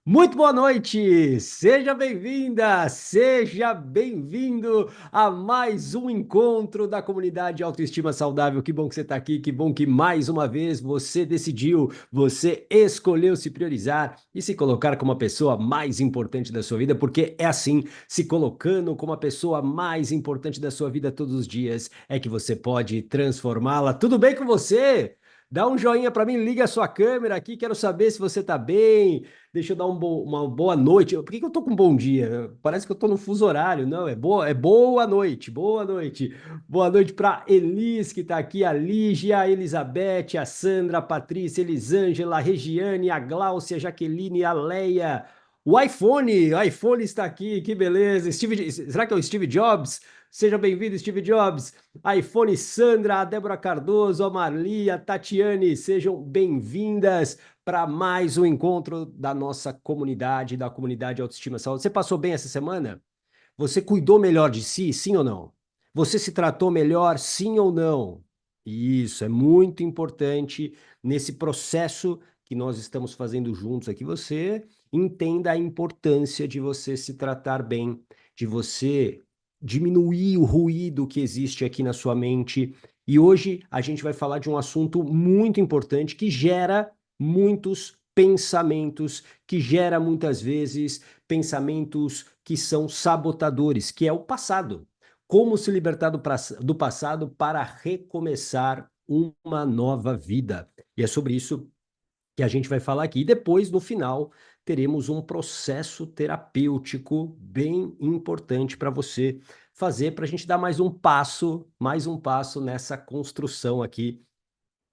Muito boa noite! Seja bem-vinda, seja bem-vindo a mais um encontro da comunidade Autoestima Saudável. Que bom que você está aqui, que bom que mais uma vez você decidiu, você escolheu se priorizar e se colocar como a pessoa mais importante da sua vida, porque é assim, se colocando como a pessoa mais importante da sua vida todos os dias, é que você pode transformá-la. Tudo bem com você? Dá um joinha para mim, liga a sua câmera aqui, quero saber se você está bem. Deixa eu dar uma boa noite. Por que que eu tô com um bom dia? Parece que eu tô no fuso horário. Não, é boa noite, boa noite. Boa noite para Elis, que tá aqui, a Lígia, a Elizabeth, a Sandra, a Patrícia, a Elisângela, a Regiane, a Gláucia, a Jaqueline, a Leia. O iPhone está aqui, que beleza. Será que é o Steve Jobs? Seja bem-vindo, Steve Jobs. iPhone Sandra, a Débora Cardoso, a Marli, a Tatiane, sejam bem-vindas para mais um encontro da nossa comunidade, da comunidade Autoestima e Saúde. Você passou bem essa semana? Você cuidou melhor de si, sim ou não? Você se tratou melhor, sim ou não? Isso é muito importante nesse processo que nós estamos fazendo juntos aqui. Você entenda a importância de você se tratar bem, de você diminuir o ruído que existe aqui na sua mente. E hoje a gente vai falar de um assunto muito importante que gera muitos pensamentos, que gera muitas vezes pensamentos que são sabotadores, que é o passado. Como se libertar do passado para recomeçar uma nova vida. E é sobre isso que a gente vai falar aqui. E depois, no final, teremos um processo terapêutico bem importante para você fazer, para a gente dar mais um passo nessa construção aqui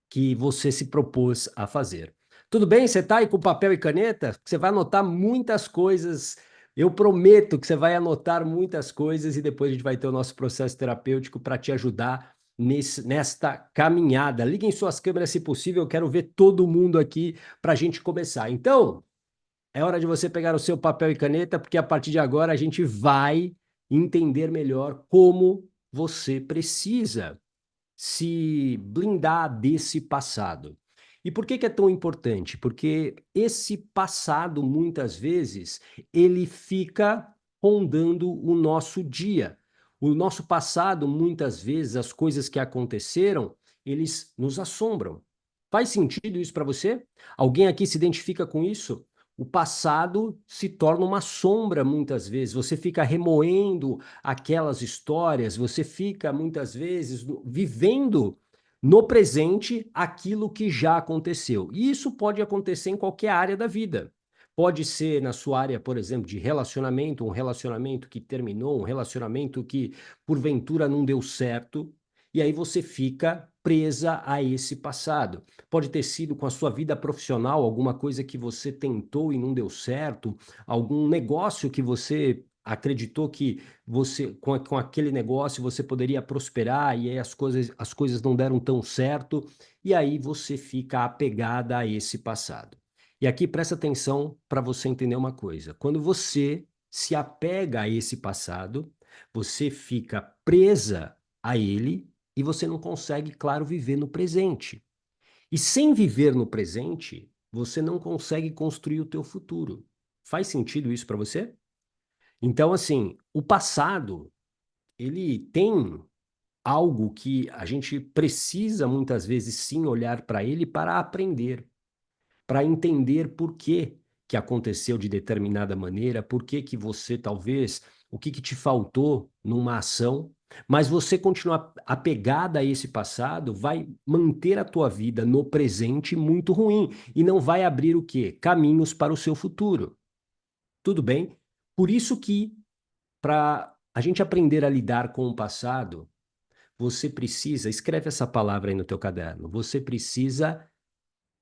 que você se propôs a fazer. Tudo bem? Você está aí com papel e caneta? Você vai anotar muitas coisas. Eu prometo que você vai anotar muitas coisas e depois a gente vai ter o nosso processo terapêutico para te ajudar nesta caminhada. Liguem suas câmeras se possível, eu quero ver todo mundo aqui para a gente começar. Então, é hora de você pegar o seu papel e caneta, porque a partir de agora a gente vai entender melhor como você precisa se blindar desse passado. E por que que é tão importante? Porque esse passado, muitas vezes, ele fica rondando o nosso dia. O nosso passado, muitas vezes, as coisas que aconteceram, eles nos assombram. Faz sentido isso para você? Alguém aqui se identifica com isso? O passado se torna uma sombra muitas vezes. Você fica remoendo aquelas histórias, você fica muitas vezes vivendo no presente aquilo que já aconteceu. E isso pode acontecer em qualquer área da vida. Pode ser na sua área, por exemplo, de relacionamento, um relacionamento que terminou, um relacionamento que porventura não deu certo, e aí você fica presa a esse passado. Pode ter sido com a sua vida profissional, alguma coisa que você tentou e não deu certo, algum negócio que você acreditou que você com aquele negócio você poderia prosperar e aí as coisas não deram tão certo, e aí você fica apegada a esse passado. E aqui presta atenção para você entender uma coisa. Quando você se apega a esse passado, você fica presa a ele e você não consegue, claro, viver no presente. E sem viver no presente, você não consegue construir o teu futuro. Faz sentido isso para você? Então, assim, o passado, ele tem algo que a gente precisa muitas vezes sim olhar para ele para aprender, para entender por que que aconteceu de determinada maneira, por que que você talvez, o que que te faltou numa ação, mas você continuar apegada a esse passado vai manter a tua vida no presente muito ruim e não vai abrir o quê? Caminhos para o seu futuro. Tudo bem? Por isso que para a gente aprender a lidar com o passado, você precisa, escreve essa palavra aí no teu caderno, você precisa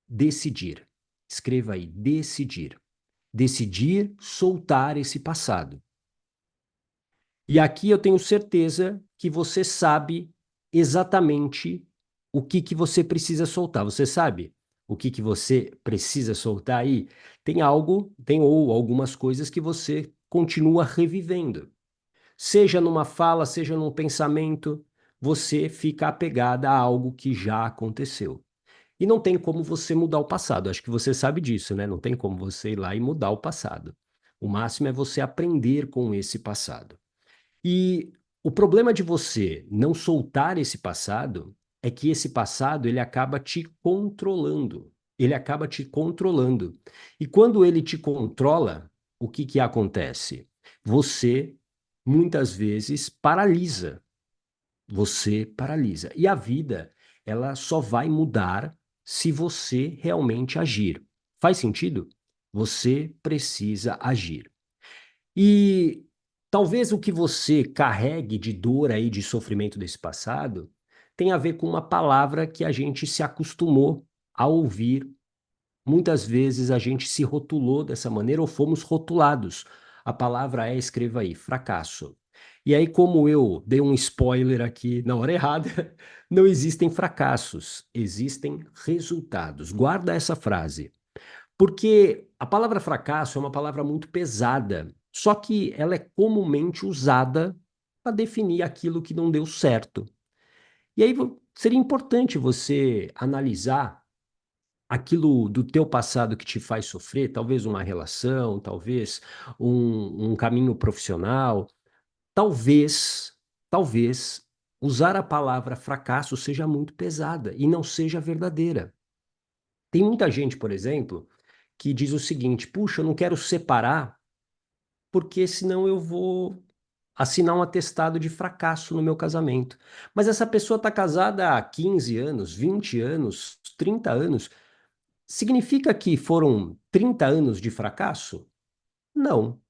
decidir. Escreva aí, decidir. Decidir soltar esse passado. E aqui eu tenho certeza que você sabe exatamente o que que você precisa soltar. Você sabe o que que você precisa soltar aí? Tem algo, tem ou algumas coisas que você continua revivendo. Seja numa fala, seja num pensamento, você fica apegada a algo que já aconteceu. E não tem como você mudar o passado. Acho que você sabe disso, né? Não tem como você ir lá e mudar o passado. O máximo é você aprender com esse passado. E o problema de você não soltar esse passado é que esse passado ele acaba te controlando. Ele acaba te controlando. E quando ele te controla, o que que acontece? Você muitas vezes paralisa. Você paralisa. E a vida, ela só vai mudar se você realmente agir. Faz sentido? Você precisa agir. E talvez o que você carregue de dor aí, de sofrimento desse passado, tenha a ver com uma palavra que a gente se acostumou a ouvir. Muitas vezes a gente se rotulou dessa maneira ou fomos rotulados. A palavra é, escreva aí, fracasso. E aí, como eu dei um spoiler aqui na hora errada, não existem fracassos, existem resultados. Guarda essa frase. Porque a palavra fracasso é uma palavra muito pesada, só que ela é comumente usada para definir aquilo que não deu certo. E aí seria importante você analisar aquilo do teu passado que te faz sofrer, talvez uma relação, talvez um caminho profissional, talvez, talvez usar a palavra fracasso seja muito pesada e não seja verdadeira. Tem muita gente, por exemplo, que diz o seguinte: puxa, eu não quero separar porque senão eu vou assinar um atestado de fracasso no meu casamento. Mas essa pessoa está casada há 15 anos, 20 anos, 30 anos. Significa que foram 30 anos de fracasso? Não.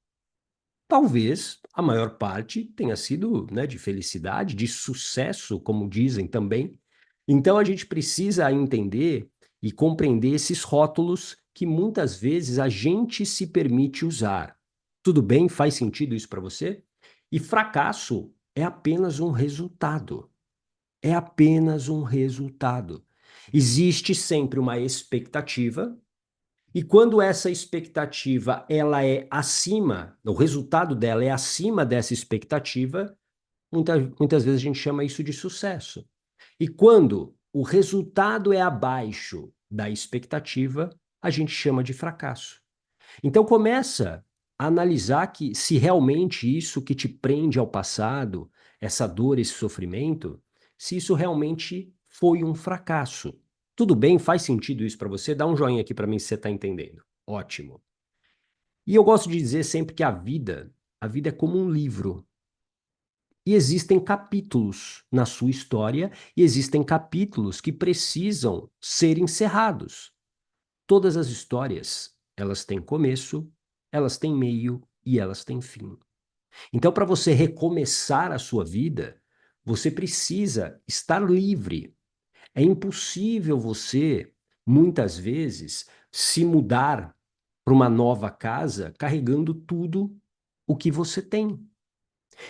Talvez a maior parte tenha sido, né, de felicidade, de sucesso, como dizem também. Então a gente precisa entender e compreender esses rótulos que muitas vezes a gente se permite usar. Tudo bem? Faz sentido isso para você? E fracasso é apenas um resultado. É apenas um resultado. Existe sempre uma expectativa e quando essa expectativa ela é acima, o resultado dela é acima dessa expectativa, muitas vezes a gente chama isso de sucesso. E quando o resultado é abaixo da expectativa, a gente chama de fracasso. Então começa a analisar que se realmente isso que te prende ao passado, essa dor, esse sofrimento, se isso realmente foi um fracasso. Tudo bem? Faz sentido isso para você? Dá um joinha aqui para mim se você está entendendo. Ótimo. E eu gosto de dizer sempre que a vida é como um livro. E existem capítulos na sua história e existem capítulos que precisam ser encerrados. Todas as histórias, elas têm começo, elas têm meio e elas têm fim. Então, para você recomeçar a sua vida, você precisa estar livre. É impossível você, muitas vezes, se mudar para uma nova casa carregando tudo o que você tem.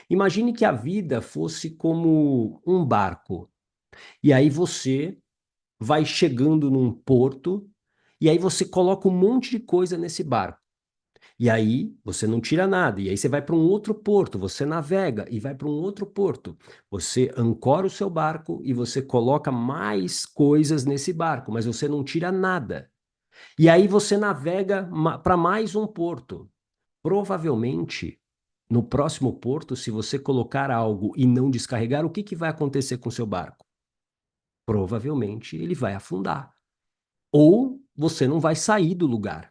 Imagine que a vida fosse como um barco, e aí você vai chegando num porto, e aí você coloca um monte de coisa nesse barco. E aí você não tira nada, e aí você vai para um outro porto, você navega e vai para um outro porto. Você ancora o seu barco e você coloca mais coisas nesse barco, mas você não tira nada. E aí você navega para mais um porto. Provavelmente, no próximo porto, se você colocar algo e não descarregar, o que que vai acontecer com o seu barco? Provavelmente ele vai afundar. Ou você não vai sair do lugar.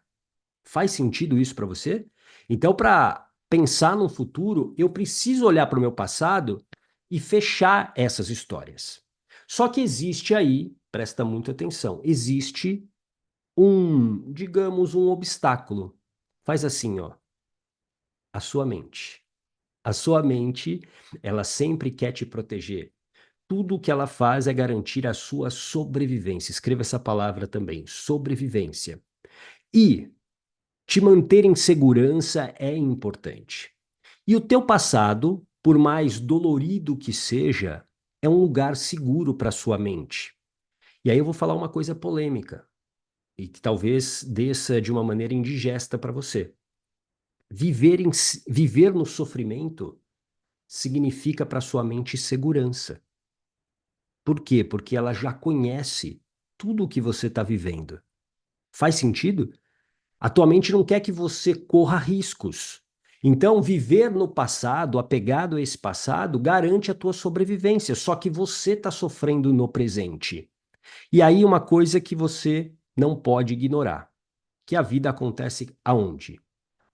Faz sentido isso para você? Então, para pensar no futuro, eu preciso olhar para o meu passado e fechar essas histórias. Só que existe aí, presta muita atenção, existe digamos, um obstáculo. Faz assim, ó, a sua mente. A sua mente, ela sempre quer te proteger. Tudo o que ela faz é garantir a sua sobrevivência. Escreva essa palavra também, sobrevivência. E te manter em segurança é importante. E o teu passado, por mais dolorido que seja, é um lugar seguro para sua mente. E aí eu vou falar uma coisa polêmica e que talvez desça de uma maneira indigesta para você. Viver no sofrimento significa para sua mente segurança. Por quê? Porque ela já conhece. tudo o que você está vivendo. Faz sentido? A tua mente não quer que você corra riscos. Então, viver no passado, apegado a esse passado, garante a tua sobrevivência, só que você está sofrendo no presente. E aí, uma coisa que você não pode ignorar, que a vida acontece aonde?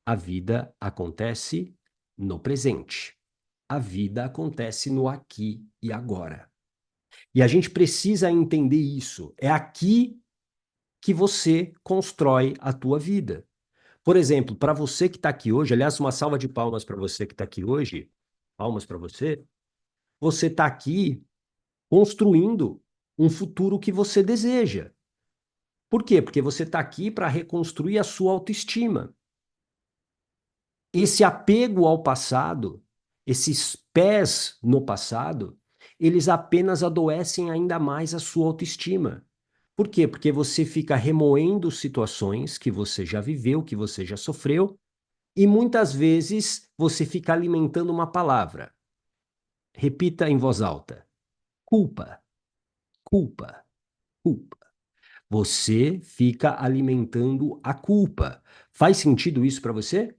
A vida acontece no presente. A vida acontece no aqui e agora. E a gente precisa entender isso. É aqui que você constrói a tua vida. Por exemplo, para você que está aqui hoje, aliás, uma salva de palmas para você que está aqui hoje, palmas para você, você está aqui construindo um futuro que você deseja. Por quê? Porque você está aqui para reconstruir a sua autoestima. Esse apego ao passado, esses pés no passado, eles apenas adoecem ainda mais a sua autoestima. Por quê? Porque você fica remoendo situações que você já viveu, que você já sofreu, e muitas vezes você fica alimentando uma palavra. Repita em voz alta: culpa, culpa, culpa. Você fica alimentando a culpa. Faz sentido isso para você?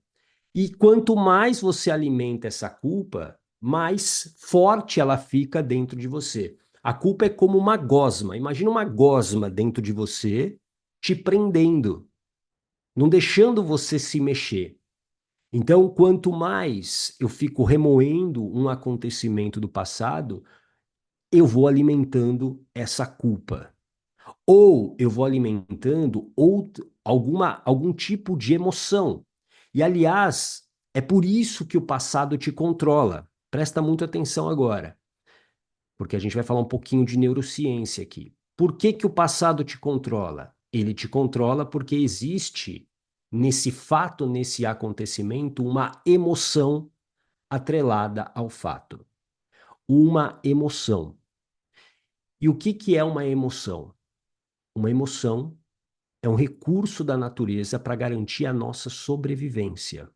E quanto mais você alimenta essa culpa, mais forte ela fica dentro de você. A culpa é como uma gosma. Imagina uma gosma dentro de você, te prendendo, não deixando você se mexer. Então, quanto mais eu fico remoendo um acontecimento do passado, eu vou alimentando essa culpa. Ou eu vou alimentando algum tipo de emoção. E, aliás, é por isso que o passado te controla. Presta muita atenção agora, porque a gente vai falar um pouquinho de neurociência aqui. Por que que o passado te controla? Ele te controla porque existe nesse fato, nesse acontecimento, uma emoção atrelada ao fato. Uma emoção. E o que que é uma emoção? Uma emoção é um recurso da natureza para garantir a nossa sobrevivência.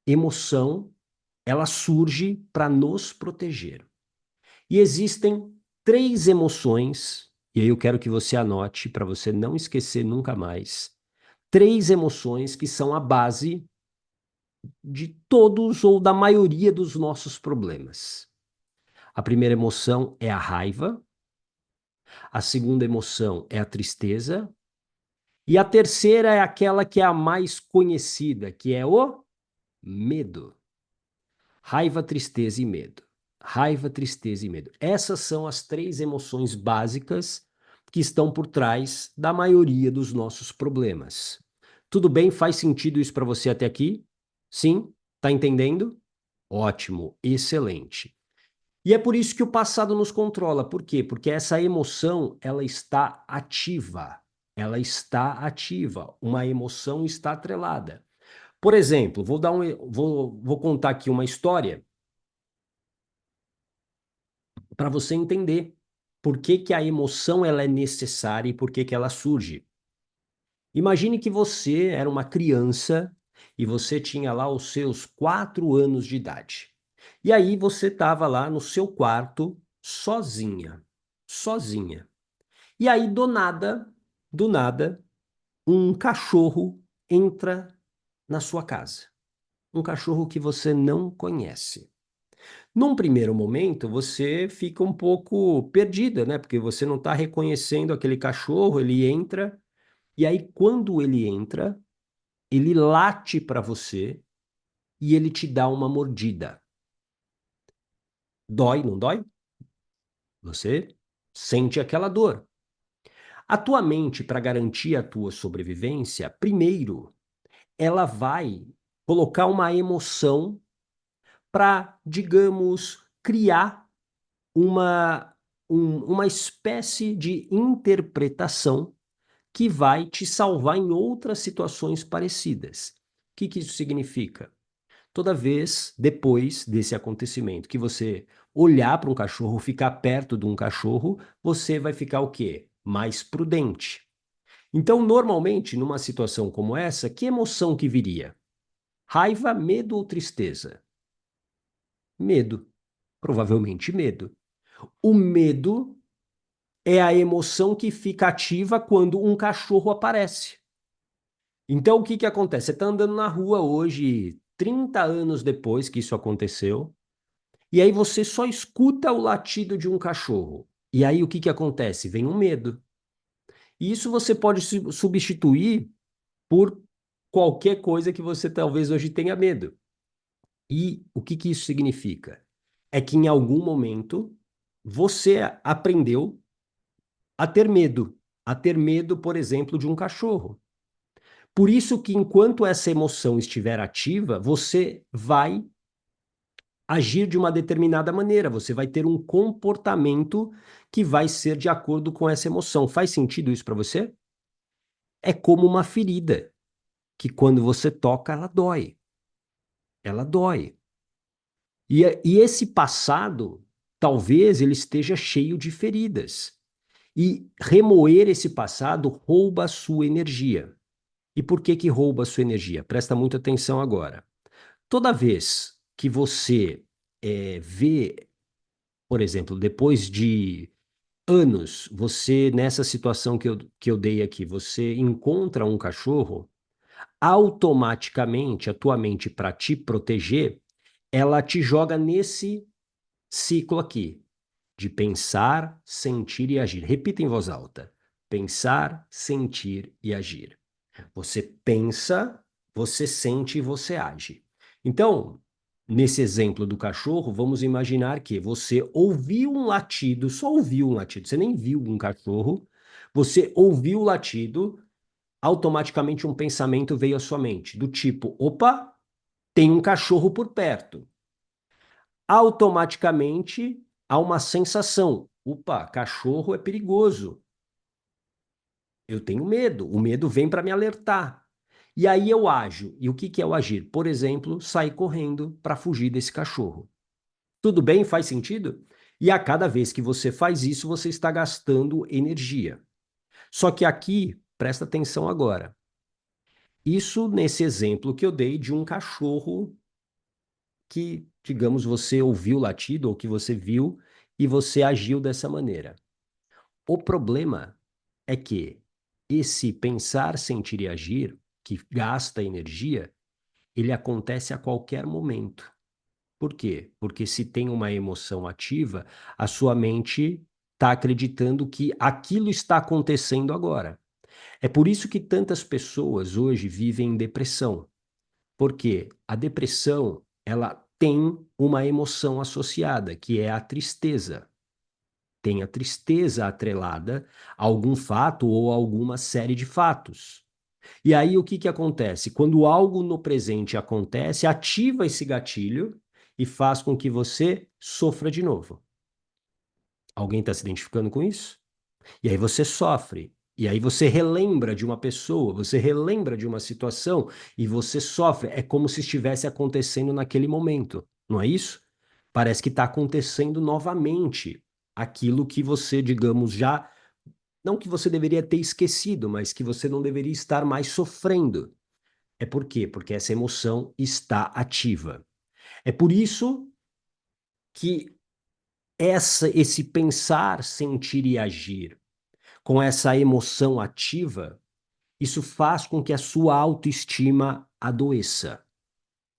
Emoção, ela surge para nos proteger. E existem três emoções, e aí eu quero que você anote para você não esquecer nunca mais. Três emoções que são a base de todos ou da maioria dos nossos problemas. A primeira emoção é a raiva, a segunda emoção é a tristeza, e a terceira é aquela que é a mais conhecida, que é o medo. Raiva, tristeza e medo. Raiva, tristeza e medo. Essas são as três emoções básicas que estão por trás da maioria dos nossos problemas. Tudo bem? Faz sentido isso para você até aqui? Sim? Tá entendendo? Ótimo, excelente. E é por isso que o passado nos controla. Por quê? Porque essa emoção, ela está ativa. Ela está ativa. Uma emoção está atrelada. Por exemplo, vou contar aqui uma história para você entender por que que a emoção ela é necessária e por que que ela surge. Imagine que você era uma criança e você tinha lá os seus 4 anos de idade. E aí você estava lá no seu quarto, sozinha, sozinha. E aí, do nada, um cachorro entra na sua casa. Um cachorro que você não conhece. Num primeiro momento, você fica um pouco perdida, né? Porque você não está reconhecendo aquele cachorro, ele entra, e aí, quando ele entra, ele late para você e ele te dá uma mordida. Dói, não dói? Você sente aquela dor. A tua mente, para garantir a tua sobrevivência, primeiro, ela vai colocar uma emoção para, digamos, criar uma, uma espécie de interpretação que vai te salvar em outras situações parecidas. O que que isso significa? Toda vez depois desse acontecimento que você olhar para um cachorro, ficar perto de um cachorro, você vai ficar o quê? Mais prudente. Então, normalmente, numa situação como essa, que emoção que viria? Raiva, medo ou tristeza? Medo. Provavelmente medo. O medo é a emoção que fica ativa quando um cachorro aparece. Então, o que que acontece? Você está andando na rua hoje, 30 anos depois que isso aconteceu, e aí você só escuta o latido de um cachorro. E aí o que que acontece? Vem um medo. E isso você pode substituir por qualquer coisa que você talvez hoje tenha medo. E o que que isso significa? É que em algum momento você aprendeu a ter medo, por exemplo, de um cachorro. Por isso que enquanto essa emoção estiver ativa, você vai agir de uma determinada maneira, você vai ter um comportamento que vai ser de acordo com essa emoção. Faz sentido isso para você? É como uma ferida, que quando você toca, ela dói. Ela dói. E esse passado, talvez ele esteja cheio de feridas. E remoer esse passado rouba a sua energia. E por que que rouba a sua energia? Presta muita atenção agora. Toda vez que você vê, por exemplo, depois de anos, você, nessa situação que eu dei aqui, você encontra um cachorro, automaticamente a tua mente, para te proteger, ela te joga nesse ciclo aqui, de pensar, sentir e agir. Repita em voz alta. Pensar, sentir e agir. Você pensa, você sente e você age. Então, nesse exemplo do cachorro, vamos imaginar que você ouviu um latido, só ouviu um latido, você nem viu um cachorro, você ouviu o latido, automaticamente um pensamento veio à sua mente, do tipo: opa, tem um cachorro por perto. Automaticamente há uma sensação: opa, cachorro é perigoso. Eu tenho medo, o medo vem para me alertar. E aí eu ajo. E o que que é o agir? Por exemplo, sair correndo para fugir desse cachorro. Tudo bem? Faz sentido? E a cada vez que você faz isso, você está gastando energia. Só que aqui, presta atenção agora. Isso nesse exemplo que eu dei de um cachorro que, digamos, você ouviu o latido ou que você viu e você agiu dessa maneira. O problema é que esse pensar, sentir e agir, que gasta energia, ele acontece a qualquer momento. Por quê? Porque se tem uma emoção ativa, a sua mente está acreditando que aquilo está acontecendo agora. É por isso que tantas pessoas hoje vivem em depressão. Porque a depressão, ela tem uma emoção associada, que é a tristeza. Tem a tristeza atrelada a algum fato ou a alguma série de fatos. E aí o que que acontece? Quando algo no presente acontece, ativa esse gatilho e faz com que você sofra de novo. Alguém está se identificando com isso? E aí você sofre. E aí você relembra de uma pessoa, você relembra de uma situação e você sofre. É como se estivesse acontecendo naquele momento, não é isso? Parece que está acontecendo novamente aquilo que você, digamos, já. Não que você deveria ter esquecido, mas que você não deveria estar mais sofrendo. É por quê? Porque essa emoção está ativa. É por isso que esse pensar, sentir e agir com essa emoção ativa, isso faz com que a sua autoestima adoeça.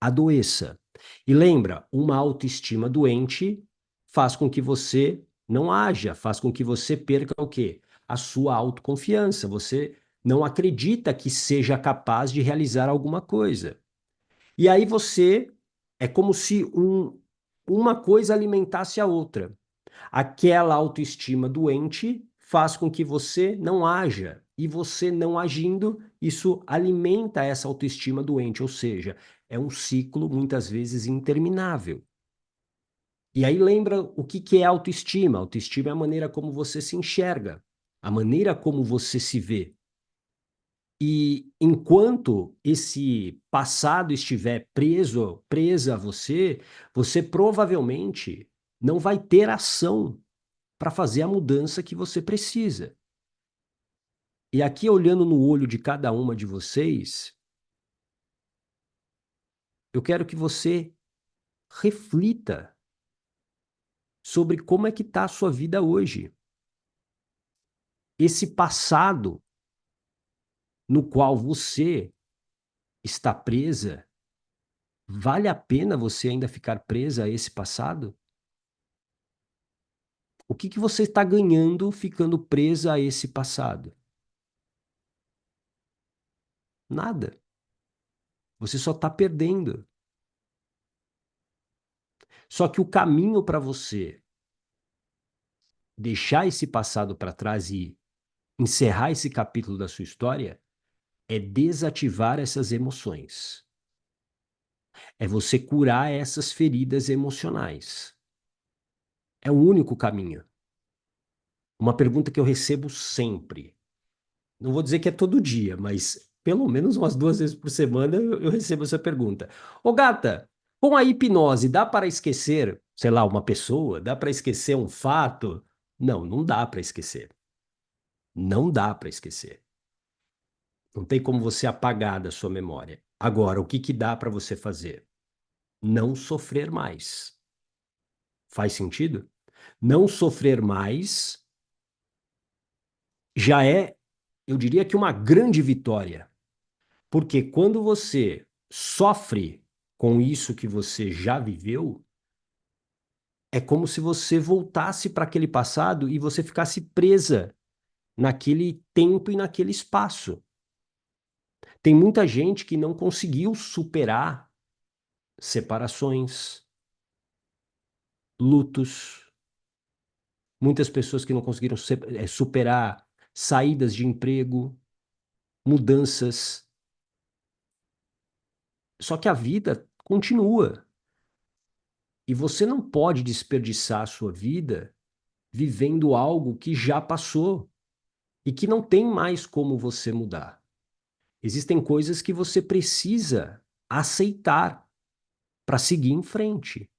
Adoeça. E lembra, uma autoestima doente faz com que você não haja, faz com que você perca o quê? A sua autoconfiança. Você não acredita que seja capaz de realizar alguma coisa. E aí você é como se uma coisa alimentasse a outra. Aquela autoestima doente faz com que você não haja. E você não agindo, isso alimenta essa autoestima doente, ou seja, é um ciclo muitas vezes interminável. E aí lembra o que que é autoestima? Autoestima é a maneira como você se enxerga, a maneira como você se vê. E enquanto esse passado estiver presa a você, você provavelmente não vai ter ação para fazer a mudança que você precisa. E aqui, olhando no olho de cada uma de vocês, eu quero que você reflita sobre como é que está a sua vida hoje. esse passado no qual você está presa, vale a pena você ainda ficar presa a esse passado? O que que você está ganhando ficando presa a esse passado? Nada. Você só está perdendo. Só que o caminho para você deixar esse passado para trás e encerrar esse capítulo da sua história é desativar essas emoções. É você curar essas feridas emocionais. É o único caminho. Uma pergunta que eu recebo sempre. Não vou dizer que é todo dia, mas pelo menos umas 2 vezes por semana eu recebo essa pergunta. Ô gata, com a hipnose dá para esquecer, sei lá, uma pessoa? Dá para esquecer um fato? Não, não dá para esquecer. Não dá para esquecer. Não tem como você apagar da sua memória. Agora, o que que dá para você fazer? Não sofrer mais. Faz sentido? Não sofrer mais já é, eu diria que uma grande vitória. Porque quando você sofre com isso que você já viveu, é como se você voltasse para aquele passado e você ficasse presa naquele tempo e naquele espaço. Tem muita gente que não conseguiu superar separações, lutos, muitas pessoas que não conseguiram superar saídas de emprego, mudanças. Só que a vida continua. E você não pode desperdiçar a sua vida vivendo algo que já passou e que não tem mais como você mudar. Existem coisas que você precisa aceitar para seguir em frente.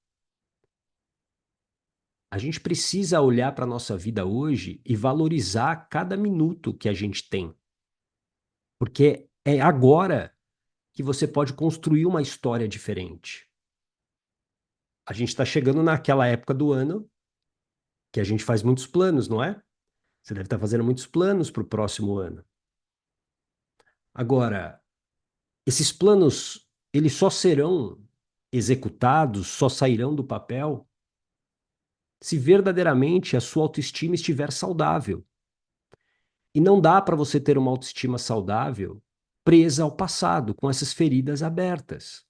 A gente precisa olhar para a nossa vida hoje e valorizar cada minuto que a gente tem, porque é agora que você pode construir uma história diferente. A gente está chegando naquela época do ano que a gente faz muitos planos, não é? Você deve estar fazendo muitos planos para o próximo ano. Agora, esses planos, eles só serão executados, só sairão do papel se verdadeiramente a sua autoestima estiver saudável. E não dá para você ter uma autoestima saudável presa ao passado, com essas feridas abertas.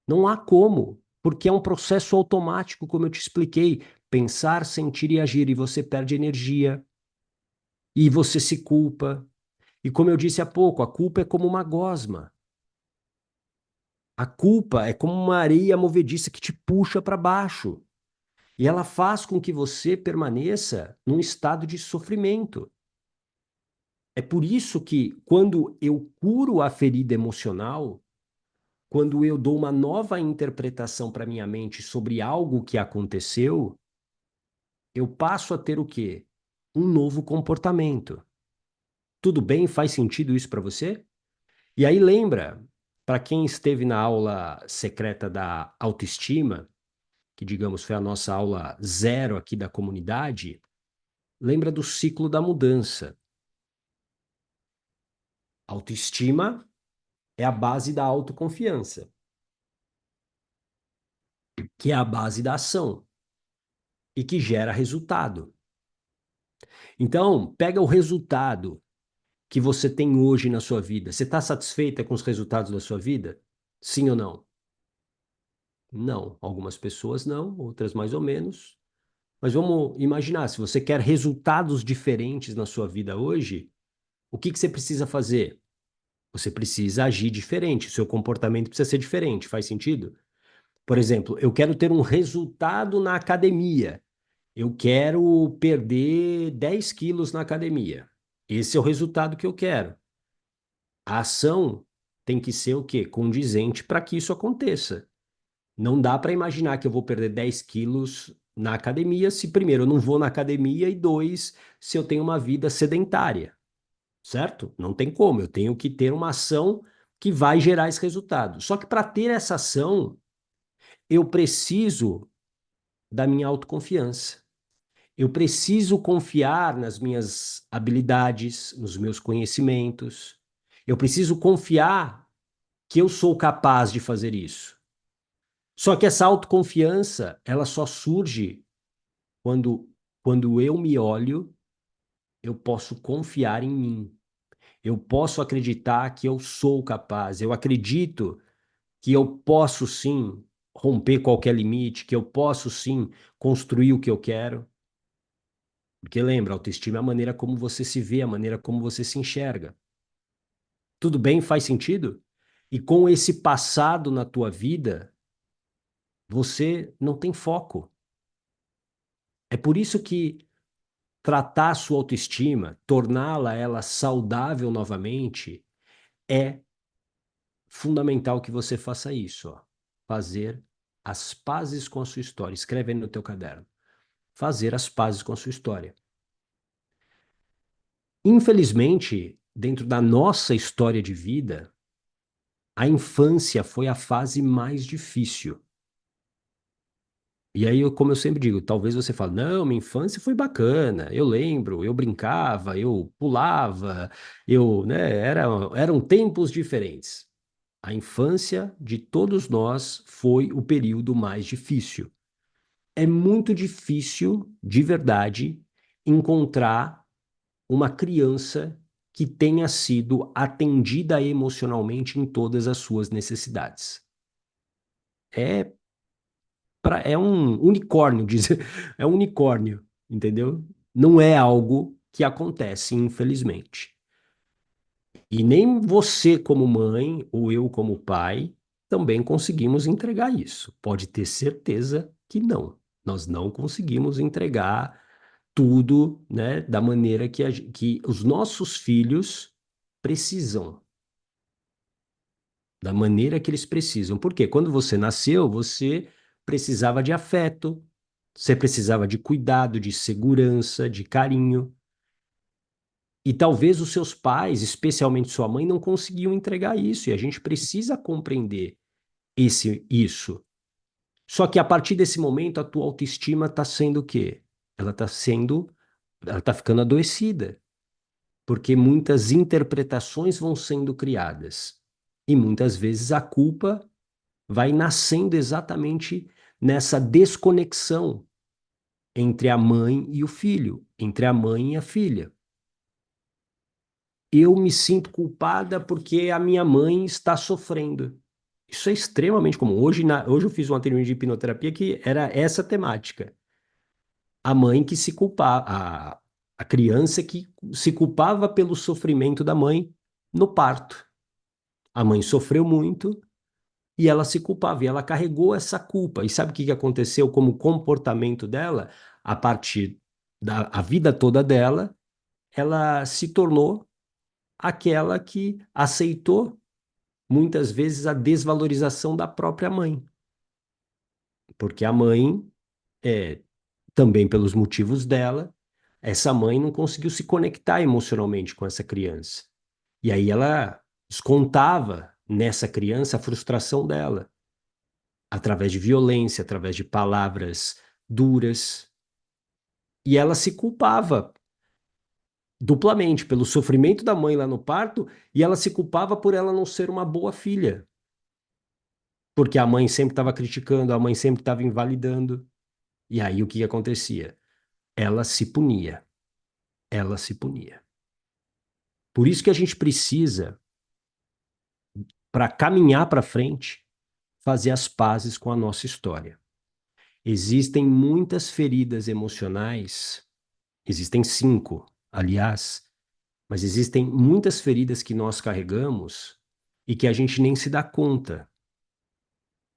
Não há como, porque é um processo automático, como eu te expliquei. Pensar, sentir e agir, e você perde energia, e você se culpa. E como eu disse há pouco, a culpa é como uma gosma. A culpa é como uma areia movediça que te puxa para baixo. E ela faz com que você permaneça num estado de sofrimento. É por isso que, quando eu curo a ferida emocional, quando eu dou uma nova interpretação para minha mente sobre algo que aconteceu, eu passo a ter o quê? Um novo comportamento. Tudo bem? Faz sentido isso para você? E aí lembra, para quem esteve na aula secreta da autoestima, que digamos foi a nossa aula zero aqui da comunidade, lembra do ciclo da mudança. Autoestima é a base da autoconfiança, que é a base da ação e que gera resultado. Então, pega o resultado que você tem hoje na sua vida. Você está satisfeita com os resultados da sua vida? Sim ou não? Não. Algumas pessoas não, outras mais ou menos. Mas vamos imaginar, se você quer resultados diferentes na sua vida hoje, o que que você precisa fazer? Você precisa agir diferente, o seu comportamento precisa ser diferente. Faz sentido? Por exemplo, eu quero ter um resultado na academia. Eu quero perder 10 quilos na academia. Esse é o resultado que eu quero. A ação tem que ser o quê? Condizente para que isso aconteça. Não dá para imaginar que eu vou perder 10 quilos na academia se, primeiro, eu não vou na academia e, dois, se eu tenho uma vida sedentária, certo? Não tem como. Eu tenho que ter uma ação que vai gerar esse resultado. Só que para ter essa ação, eu preciso da minha autoconfiança. Eu preciso confiar nas minhas habilidades, nos meus conhecimentos. Eu preciso confiar que eu sou capaz de fazer isso. Só que essa autoconfiança, ela só surge quando, quando eu me olho, eu posso confiar em mim. Eu posso acreditar que eu sou capaz. Eu acredito que eu posso sim romper qualquer limite, que eu posso sim construir o que eu quero. Porque lembra, autoestima é a maneira como você se vê, a maneira como você se enxerga. Tudo bem? Faz sentido? E com esse passado na tua vida, você não tem foco. É por isso que tratar a sua autoestima, torná-la ela saudável novamente, é fundamental que você faça isso, ó. Fazer as pazes com a sua história. Escreve aí no teu caderno. Fazer as pazes com a sua história. Infelizmente, dentro da nossa história de vida, a infância foi a fase mais difícil. E aí, como eu sempre digo, talvez você fale, não, minha infância foi bacana, eu lembro, eu brincava, eu pulava, eram tempos diferentes. A infância de todos nós foi o período mais difícil. É muito difícil, de verdade, encontrar uma criança que tenha sido atendida emocionalmente em todas as suas necessidades. É, é um unicórnio, é um unicórnio, entendeu? Não é algo que acontece, infelizmente. E nem você, como mãe, ou eu, como pai, também conseguimos entregar isso. Pode ter certeza que não. Nós não conseguimos entregar tudo, né, da maneira que os nossos filhos precisam, da maneira que eles precisam. Porque quando você nasceu, você precisava de afeto, você precisava de cuidado, de segurança, de carinho. E talvez os seus pais, especialmente sua mãe, não conseguiam entregar isso. E a gente precisa compreender isso. Só que a partir desse momento, a tua autoestima está sendo o quê? Ela está ficando adoecida. Porque muitas interpretações vão sendo criadas. E muitas vezes a culpa vai nascendo exatamente nessa desconexão entre a mãe e o filho, entre a mãe e a filha. Eu me sinto culpada porque a minha mãe está sofrendo. Isso é extremamente comum. Hoje eu fiz um atendimento de hipnoterapia que era essa temática. A mãe que se culpava, a criança que se culpava pelo sofrimento da mãe no parto. A mãe sofreu muito e ela se culpava, e ela carregou essa culpa. E sabe o que aconteceu como comportamento dela? A partir da a vida toda dela, ela se tornou aquela que aceitou muitas vezes a desvalorização da própria mãe. Porque a mãe, é, também pelos motivos dela, essa mãe não conseguiu se conectar emocionalmente com essa criança. E aí ela descontava nessa criança a frustração dela, através de violência, através de palavras duras. E ela se culpava duplamente pelo sofrimento da mãe lá no parto, e ela se culpava por ela não ser uma boa filha, porque a mãe sempre estava criticando, a mãe sempre estava invalidando. E aí o que acontecia? Ela se punia, ela se punia. Por isso que a gente precisa, para caminhar para frente, fazer as pazes com a nossa história. Existem muitas feridas emocionais, existem 5, aliás, mas existem muitas feridas que nós carregamos e que a gente nem se dá conta.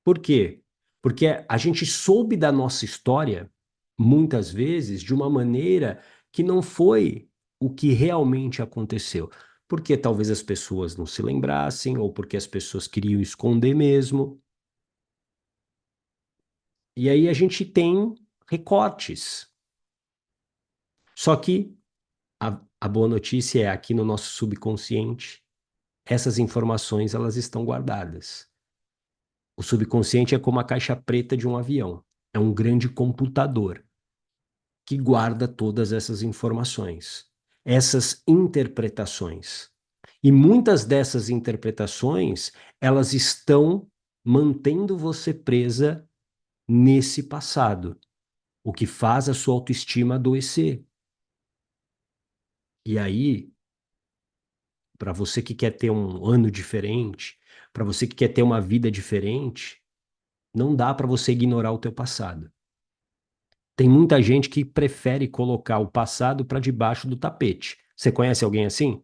Por quê? Porque a gente soube da nossa história, muitas vezes, de uma maneira que não foi o que realmente aconteceu. Porque talvez as pessoas não se lembrassem, ou porque as pessoas queriam esconder mesmo. E aí a gente tem recortes. Só que a boa notícia é aqui no nosso subconsciente, essas informações elas estão guardadas. O subconsciente é como a caixa preta de um avião. É um grande computador. que guarda todas essas informações, essas interpretações. E muitas dessas interpretações, elas estão mantendo você presa nesse passado, o que faz a sua autoestima adoecer. E aí, para você que quer ter um ano diferente, para você que quer ter uma vida diferente, não dá para você ignorar o teu passado. Tem muita gente que prefere colocar o passado para debaixo do tapete. Você conhece alguém assim?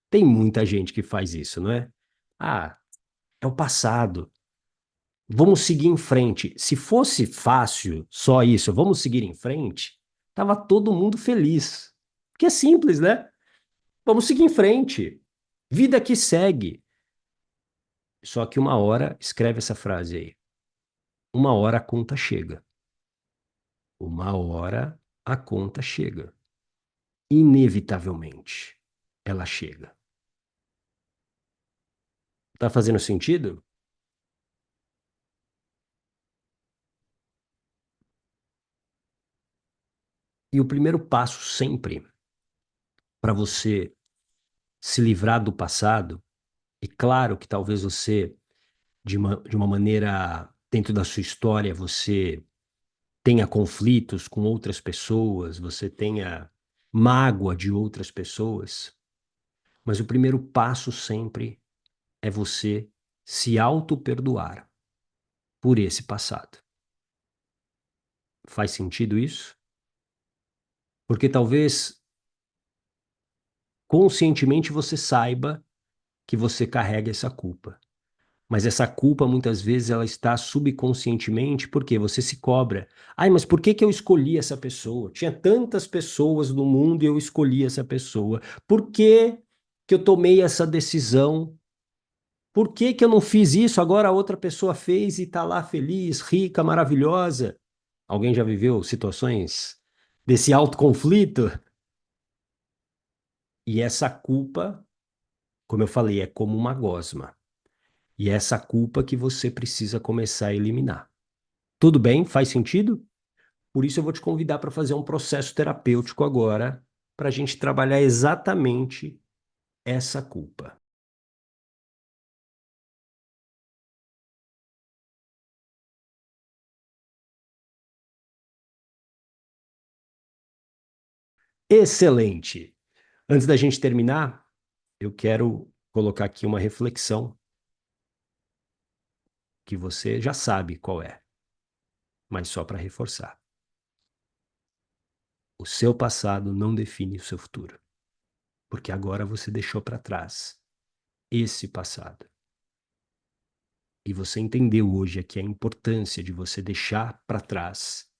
Tem muita gente que faz isso, não é? Ah, é o passado. Vamos seguir em frente. Se fosse fácil só isso, vamos seguir em frente, tava todo mundo feliz. Porque é simples, né? Vamos seguir em frente. Vida que segue. Só que uma hora, escreve essa frase aí. Uma hora a conta chega. Uma hora a conta chega. Inevitavelmente, ela chega. Tá fazendo sentido? E o primeiro passo sempre para você se livrar do passado, e claro que talvez você, de uma maneira, dentro da sua história, você tenha conflitos com outras pessoas, você tenha mágoa de outras pessoas, mas o primeiro passo sempre é você se auto-perdoar por esse passado. Faz sentido isso? Porque talvez conscientemente você saiba que você carrega essa culpa. Mas essa culpa, muitas vezes, ela está subconscientemente porque você se cobra. Ai, mas por que que eu escolhi essa pessoa? Tinha tantas pessoas no mundo e eu escolhi essa pessoa. Por que que eu tomei essa decisão? Por que que eu não fiz isso? Agora a outra pessoa fez e está lá feliz, rica, maravilhosa. Alguém já viveu situações desse autoconflito? E essa culpa, como eu falei, é como uma gosma. E é essa culpa que você precisa começar a eliminar. Tudo bem? Faz sentido? Por isso eu vou te convidar para fazer um processo terapêutico agora, para a gente trabalhar exatamente essa culpa. Excelente! Antes da gente terminar, eu quero colocar aqui uma reflexão que você já sabe qual é, mas só para reforçar. O seu passado não define o seu futuro, porque agora você deixou para trás esse passado. E você entendeu hoje aqui a importância de você deixar para trás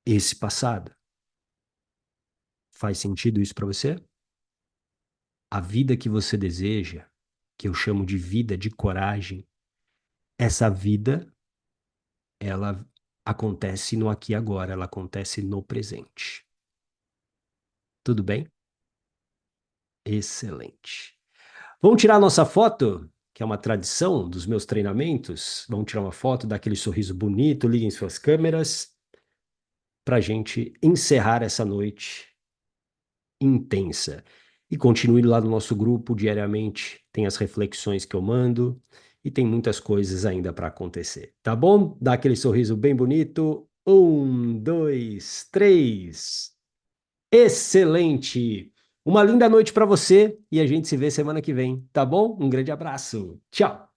esse passado. Faz sentido isso para você? A vida que você deseja, que eu chamo de vida de coragem, essa vida, ela acontece no aqui e agora, ela acontece no presente. Tudo bem? Excelente. Vamos tirar a nossa foto, que é uma tradição dos meus treinamentos. Vamos tirar uma foto daquele sorriso bonito, liguem suas câmeras, para a gente encerrar essa noite intensa. E continue lá no nosso grupo diariamente, tem as reflexões que eu mando e tem muitas coisas ainda para acontecer. Tá bom? Dá aquele sorriso bem bonito. Um, dois, três. Excelente! Uma linda noite para você e a gente se vê semana que vem, tá bom? Um grande abraço. Tchau!